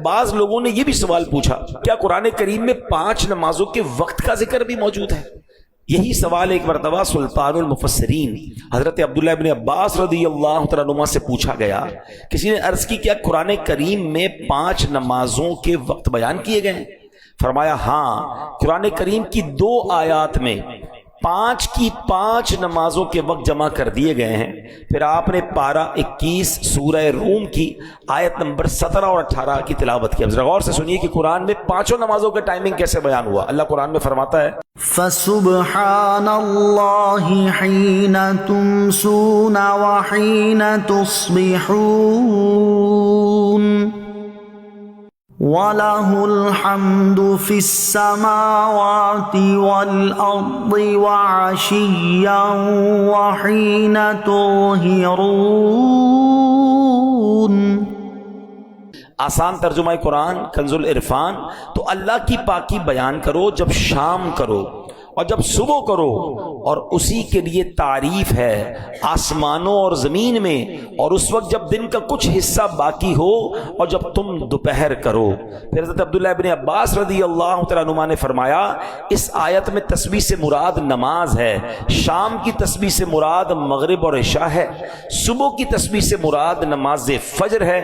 بعض لوگوں نے یہ بھی سوال پوچھا کیا قرآن کریم میں 5 نمازوں کے وقت کا ذکر بھی موجود ہے؟ یہی سوال ایک مرتبہ سلطان المفسرین حضرت عبداللہ ابن عباس رضی اللہ تعالیٰ عنہما سے پوچھا گیا. کسی نے عرض کی کیا قرآن کریم میں 5 نمازوں کے وقت بیان کیے گئے ہیں؟ فرمایا ہاں، قرآن کریم کی 2 آیات میں 5 کی 5 نمازوں کے وقت جمع کر دیے گئے ہیں. پھر آپ نے پارہ 21 سورہ روم کی آیت نمبر 17 اور 18 کی تلاوت کی. اب ذرا غور سے سنیے کہ قرآن میں 5 نمازوں کا ٹائمنگ کیسے بیان ہوا. اللہ قرآن میں فرماتا ہے فَسُبْحَانَ اللَّهِ حِينَ تُمْسُونَ وَحِينَ تُصْبِحُونَ وَلَهُ الْحَمْدُ فِي السَّمَاوَاتِ وَالْأَرْضِ وَعَشِيًّا وَحِينَ تُظْهِرُونَ. آسان ترجمہ قرآن کنز العرفان. تو اللہ کی پاکی بیان کرو جب شام کرو اور جب صبح کرو، اور اسی کے لیے تعریف ہے آسمانوں اور زمین میں، اور اس وقت جب دن کا کچھ حصہ باقی ہو اور جب تم دوپہر کرو. پھر حضرت عبداللہ ابن عباس رضی اللہ تعالیٰ عنہما نے فرمایا اس آیت میں تسبیح سے مراد نماز ہے، شام کی تسبیح سے مراد مغرب اور عشاء ہے، صبح کی تسبیح سے مراد نماز فجر ہے،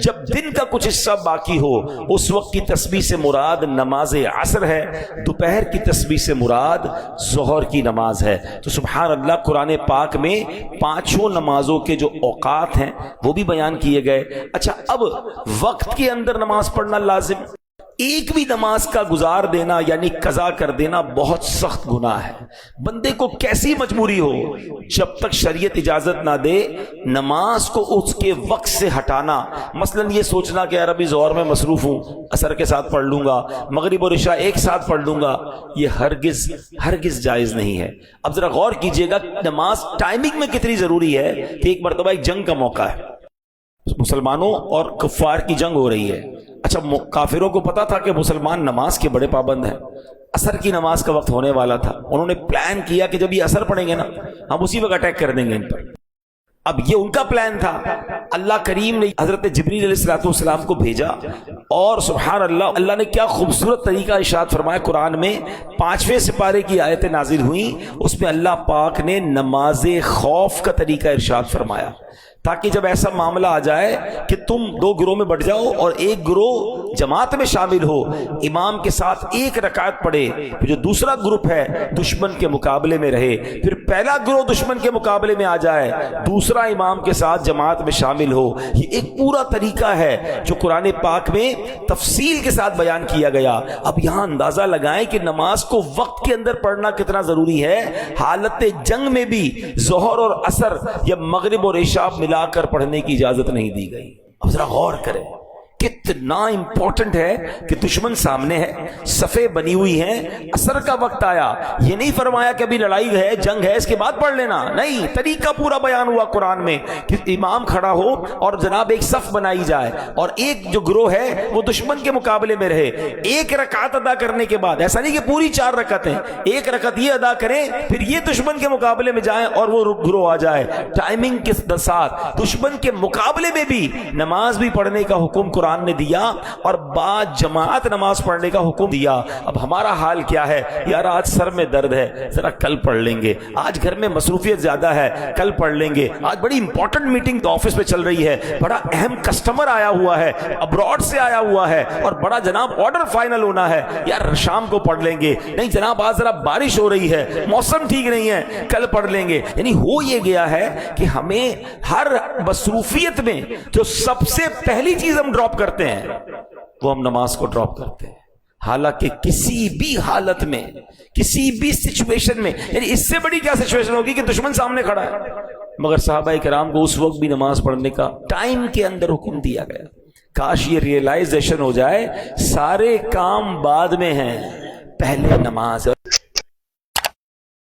جب دن کا کچھ حصہ باقی ہو اس وقت کی تسبیح سے مراد نماز عصر ہے، دوپہر کی تسبیح سے مراد ظہر کی نماز ہے. تو سبحان اللہ، قرآن پاک میں 5 نمازوں کے جو اوقات ہیں وہ بھی بیان کیے گئے. اچھا، اب وقت کے اندر نماز پڑھنا لازم، ایک بھی نماز کا گزار دینا یعنی قضا کر دینا بہت سخت گناہ ہے. بندے کو کیسی مجبوری ہو، جب تک شریعت اجازت نہ دے نماز کو اس کے وقت سے ہٹانا. مثلا یہ سوچنا کہ یار ابھی ظہر میں مصروف ہوں، عصر کے ساتھ پڑھ لوں گا، مغرب اور عشاء ایک ساتھ پڑھ لوں گا، یہ ہرگز جائز نہیں ہے. اب ذرا غور کیجئے گا نماز ٹائمنگ میں کتنی ضروری ہے کہ ایک مرتبہ ایک جنگ کا موقع ہے، مسلمانوں اور کفار کی جنگ ہو رہی ہے. اچھا، کافروں کو پتا تھا کہ مسلمان نماز کے بڑے پابند ہیں. عصر کی نماز کا وقت ہونے والا تھا، انہوں نے پلان کیا کہ جب یہ عصر پڑھیں گے نا ہم اسی وقت اٹیک کر دیں گے ان پر. اب یہ ان کا پلان تھا. اللہ کریم نے حضرت جبریل علیہ السلام کو بھیجا، اور سبحان اللہ، اللہ نے کیا خوبصورت طریقہ ارشاد فرمایا. قرآن میں 5ویں سپارے کی آیتیں نازل ہوئیں، اس میں اللہ پاک نے نماز خوف کا طریقہ ارشاد فرمایا، تاکہ جب ایسا معاملہ آ جائے کہ تم 2 گروہ میں بٹ جاؤ اور ایک گروہ جماعت میں شامل ہو، امام کے ساتھ 1 رکعت پڑھے، پھر جو دوسرا گروپ ہے دشمن کے مقابلے میں رہے، پھر پہلا گروہ دشمن کے مقابلے میں آ جائے، دوسرا امام کے ساتھ جماعت میں شامل ہو. یہ ایک پورا طریقہ ہے جو قرآن پاک میں تفصیل کے ساتھ بیان کیا گیا. اب یہاں اندازہ لگائیں کہ نماز کو وقت کے اندر پڑھنا کتنا ضروری ہے. حالت جنگ میں بھی ظہر اور عصر یا مغرب اور عشاء ملا کر پڑھنے کی اجازت نہیں دی گئی. اب ذرا غور کریں کتنا امپورٹنٹ ہے کہ دشمن سامنے ہے، صفیں بنی ہوئی ہیں، عصر کا وقت آیا، یہ نہیں فرمایا کہ ابھی لڑائی ہے، جنگ ہے، اس کے بعد پڑھ لینا. نہیں، طریقہ پورا بیان ہوا قرآن میں کہ امام کھڑا ہو اور جناب ایک صف بنائی جائے، اور ایک جو گروہ ہے وہ دشمن کے مقابلے میں رہے. 1 رکعت ادا کرنے کے بعد، ایسا نہیں کہ پوری 4 رکعتیں، 1 رکعت یہ ادا کریں پھر یہ دشمن کے مقابلے میں جائیں اور وہ گروہ آ جائے. ٹائمنگ کے ساتھ دشمن کے مقابلے میں بھی نماز بھی پڑھنے کا حکم قرآن نے دیا، اور بعد جماعت نماز پڑھنے کا حکم دیا. اب ہمارا حال کیا ہے؟ یار آج سر میں درد ہے، ذرا کل پڑھ لیں گے، آج گھر میں مصروفیت زیادہ ہے، کل پڑھ لیں گے، آج بڑی امپورٹنٹ میٹنگ آفس میں چل رہی ہے، بڑا اہم کسٹمر آیا ہوا ہے، ابراڈ سے آیا ہوا ہے، اور بڑا جناب آرڈر فائنل ہونا ہے، یار شام کو پڑھ لیں گے. نہیں جناب آج ذرا بارش ہو رہی ہے، موسم ٹھیک نہیں ہے، کل پڑھ لیں گے. یعنی ہو یہ گیا ہے کہ ہمیں ہر مصروفیت میں جو سب سے پہلی چیز ہم ڈراپ کرتے ہیں وہ ہم نماز کو ڈراپ کرتے ہیں. حالانکہ کسی بھی حالت میں، کسی بھی سچویشن میں، یعنی اس سے بڑی کیا سچویشن ہوگی کہ دشمن سامنے کھڑا ہے، مگر صحابہ کرام کو اس وقت بھی نماز پڑھنے کا ٹائم کے اندر حکم دیا گیا. کاش یہ ریئلائزیشن ہو جائے سارے کام بعد میں ہیں، پہلے نماز.